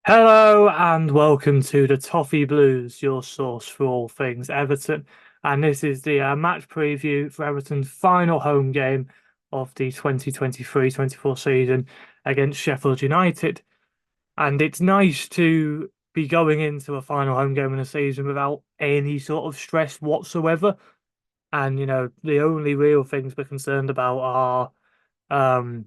Hello and welcome to the Toffee Blues, your source for all things Everton. And this is the match preview for Everton's final home game of the 2023-24 season against Sheffield United. And it's nice to be going into a final home game in the season without any sort of stress whatsoever. And, the only real things we're concerned about are the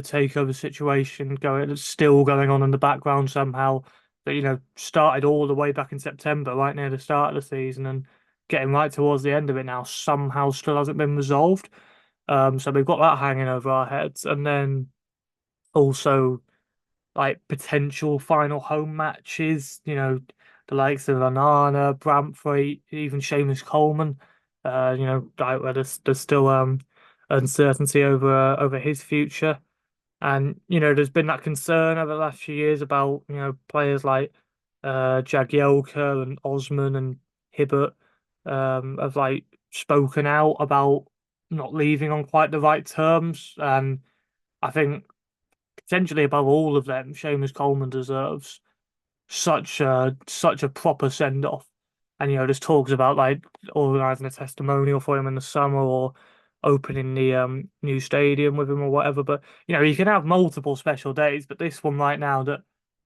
takeover situation still going on in the background somehow that started all the way back in September, right near the start of the season, and getting right towards the end of it now somehow still hasn't been resolved. So we've got that hanging over our heads, and then also like potential final home matches, the likes of Anana, Bramford, even Seamus Coleman, like where there's still uncertainty over his future. And there's been that concern over the last few years about players like Jagielka and Osman and Hibbert have like spoken out about not leaving on quite the right terms. And I think potentially above all of them, Seamus Coleman deserves such a proper send off. And there's talks about like organising a testimonial for him in the summer or opening the new stadium with him or whatever. But you can have multiple special days, but this one right now that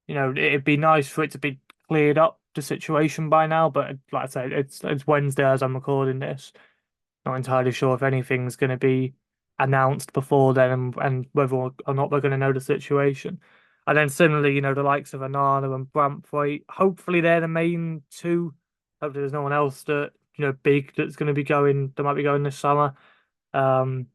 it'd be nice for it to be cleared up the situation by now. But like I say, it's Wednesday as I'm recording this. Not entirely sure if anything's going to be announced before then and whether or not we're going to know the situation. And then similarly, the likes of Anana and Bramthwaite, hopefully they're the main two. Hopefully there's no one else that, big that's going to be going, that might be going this summer. Um,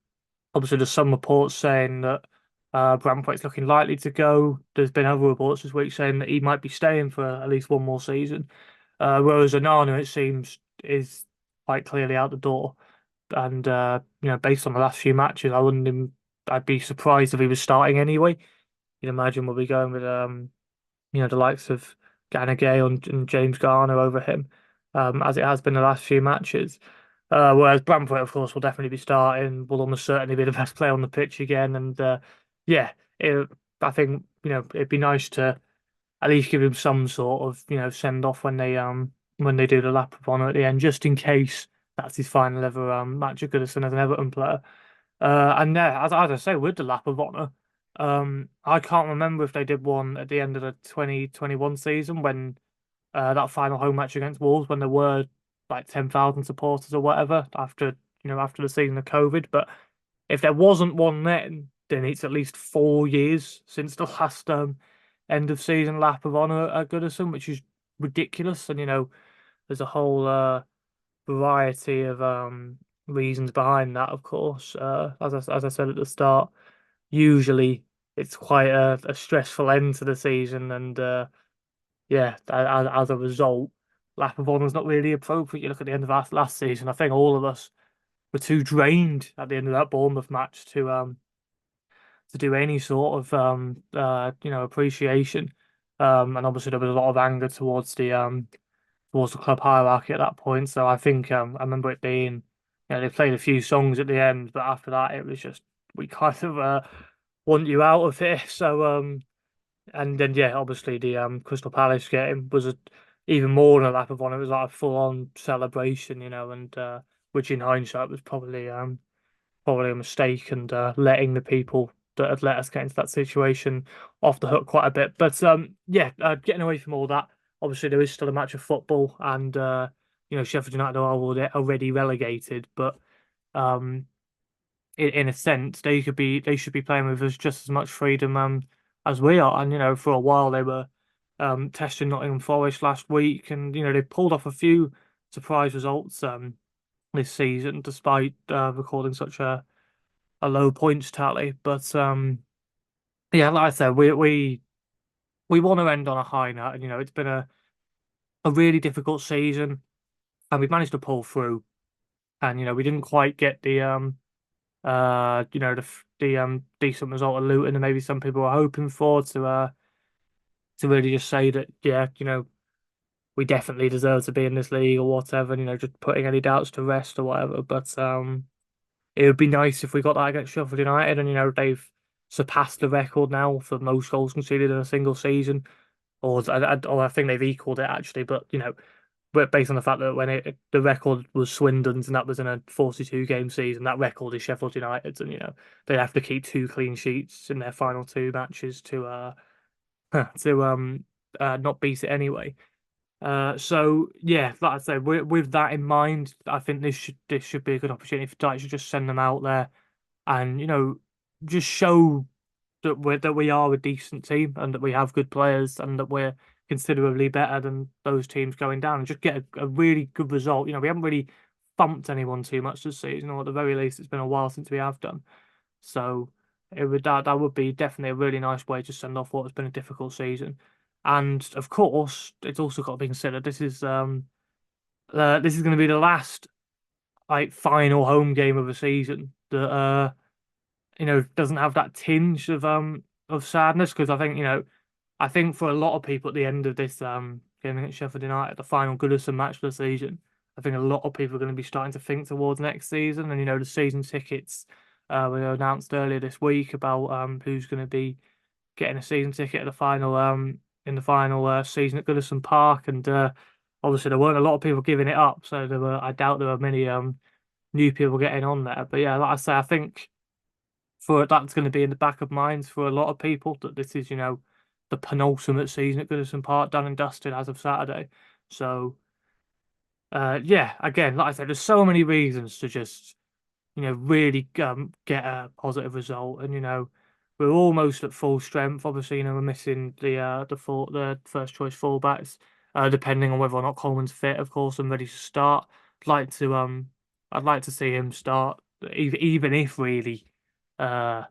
Obviously there's some reports saying that Bramthwaite's looking likely to go. There's been other reports this week saying that he might be staying for at least one more season. Whereas Anana, it seems, is quite clearly out the door. And based on the last few matches, I'd be surprised if he was starting anyway. You'd imagine we'll be going with the likes of Gallagher and James Garner over him, as it has been the last few matches. Whereas Bramford, of course, will definitely be starting. Will almost certainly be the best player on the pitch again. And yeah, I think it'd be nice to at least give him some sort of send off when they do the lap of honour at the end, just in case that's his final ever match at Goodison as an Everton player. And yeah, as I say, with the lap of honour, I can't remember if they did one at the end of the 2021 season when that final home match against Wolves when there were like 10,000 supporters or whatever after the season of COVID. But if there wasn't one then it's at least 4 years since the last end of season lap of honour at Goodison, which is ridiculous. And there's a whole variety of reasons behind that, of course. As I said at the start, usually it's quite a stressful end to the season, and yeah, as a result, lap of honour is not really appropriate. You look at the end of last season. I think all of us were too drained at the end of that Bournemouth match to do any sort of appreciation. And obviously there was a lot of anger towards the club hierarchy at that point. So I think I remember it being, they played a few songs at the end, but after that it was just we kind of want you out of here. So and then yeah, obviously the Crystal Palace game was even more than a lap of honour. It was like a full on celebration, and which in hindsight was probably a mistake and letting the people that had let us get into that situation off the hook quite a bit. But yeah, getting away from all that, obviously there is still a match of football, and Sheffield United are already relegated, but um, in a sense they should be playing with us just as much freedom as we are. And for a while they were testing Nottingham Forest last week, and they pulled off a few surprise results this season despite recording such a low points tally. But yeah, like I said, we want to end on a high note. And it's been a really difficult season, and we've managed to pull through. And we didn't quite get the decent result of Luton, and maybe some people were hoping for to really just say that yeah, we definitely deserve to be in this league or whatever. And, just putting any doubts to rest or whatever. But it would be nice if we got that against Sheffield United, and they've surpassed the record now for most goals conceded in a single season, or I think they've equaled it actually. But but based on the fact that when the record was Swindon's and that was in a 42 game season, that record is Sheffield United's, and they have to keep two clean sheets in their final two matches to not beat it anyway. So yeah, like I said, with that in mind, I think this should be a good opportunity for Dyche to just send them out there and just show that we are a decent team and that we have good players and that we're considerably better than those teams going down and just get a really good result. We haven't really thumped anyone too much this season, or at the very least, it's been a while since we have done. So that would be definitely a really nice way to send off what has been a difficult season. And of course, it's also got to be considered this is going to be the last like final home game of the season that doesn't have that tinge of sadness, because I think for a lot of people at the end of this game against Sheffield United, the final Goodison match of the season, I think a lot of people are going to be starting to think towards next season. And the season tickets were announced earlier this week about who's going to be getting a season ticket at the final in the final season at Goodison Park, and obviously there weren't a lot of people giving it up, so I doubt there were many new people getting on there. But yeah, like I say, I think for that's going to be in the back of minds for a lot of people that this is the penultimate season at Goodison Park, done and dusted as of Saturday. So yeah, again, like I said, there's so many reasons to just really get a positive result. And we're almost at full strength. Obviously, we're missing the first choice fullbacks, depending on whether or not Coleman's fit, of course, and ready to start. I'd like to I'd like to see him start, even if really, uh,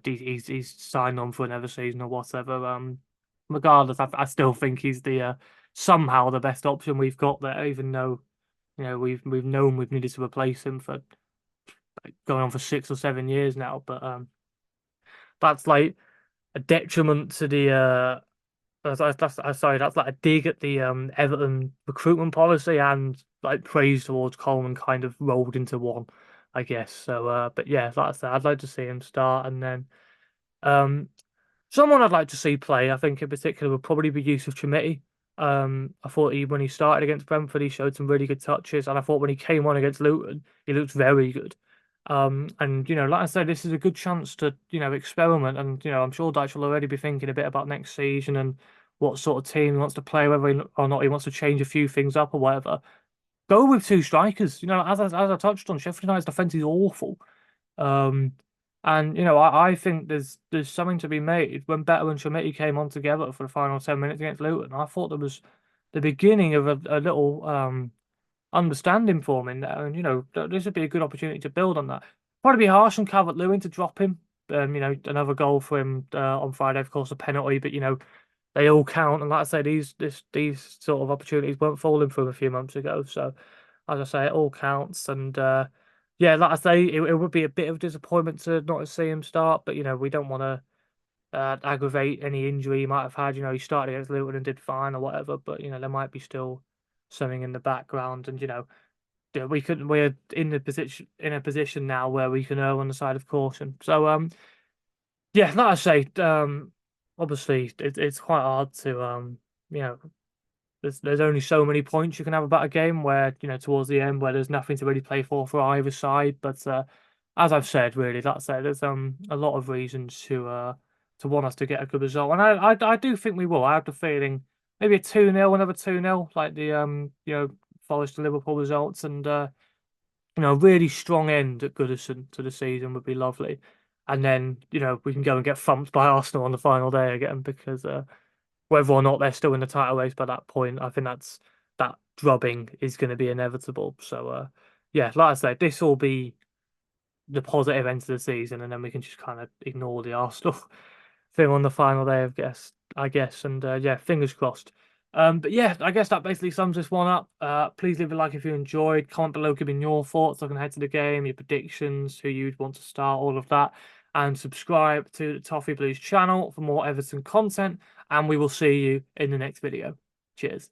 he's signed on for another season or whatever. Regardless, I still think he's the somehow the best option we've got there, even though we've known we've needed to replace him for going on for 6 or 7 years now. But that's like a detriment to the sorry, that's like a dig at the Everton recruitment policy, and like praise towards Coleman kind of rolled into one, I guess. So but yeah, like I said, I'd like to see him start. And then um someone I'd like to see play, I think in particular, would probably be Yusuf Chamiti. I thought when he started against Brentford, he showed some really good touches, and I thought when he came on against Luton, he looked very good. And like I said, this is a good chance to experiment, and I'm sure Dyche will already be thinking a bit about next season and what sort of team he wants to play, whether or not he wants to change a few things up or whatever. Go with two strikers. As I touched on, Sheffield United's defense is awful. Um, and I think there's something to be made. When Better and Shamiti came on together for the final 10 minutes against Luton, I thought there was the beginning of a little understanding for him in there, and this would be a good opportunity to build on that. Probably be harsh on Calvert-Lewin to drop him. Another goal for him on Friday, of course, a penalty, but they all count. And like I say, these sort of opportunities weren't falling for him a few months ago. So as I say, it all counts. And yeah, like I say, it would be a bit of disappointment to not see him start, but we don't want to aggravate any injury he might have had. He started against Luton and did fine or whatever, but there might be still something in the background. And we're in a position now where we can err on the side of caution. So yeah, like I say, obviously it's quite hard to you know there's only so many points you can have about a game where towards the end where there's nothing to really play for either side. But as I've said, really, that's it. There's a lot of reasons to want us to get a good result, and I do think we will. I have the feeling maybe a 2-0, another 2-0, like the Forest to Liverpool results, and a really strong end at Goodison to the season would be lovely. And then we can go and get thumped by Arsenal on the final day again, because whether or not they're still in the title race by that point, I think that drubbing is going to be inevitable. So yeah, like I said, this will be the positive end to the season, and then we can just kind of ignore the Arsenal thing on the final day, I guess. And yeah, fingers crossed. But yeah, I guess that basically sums this one up. Please leave a like if you enjoyed. Comment below, give me your thoughts looking ahead to the game, your predictions, who you'd want to start, all of that. And subscribe to the Toffee Blues channel for more Everton content. And we will see you in the next video. Cheers.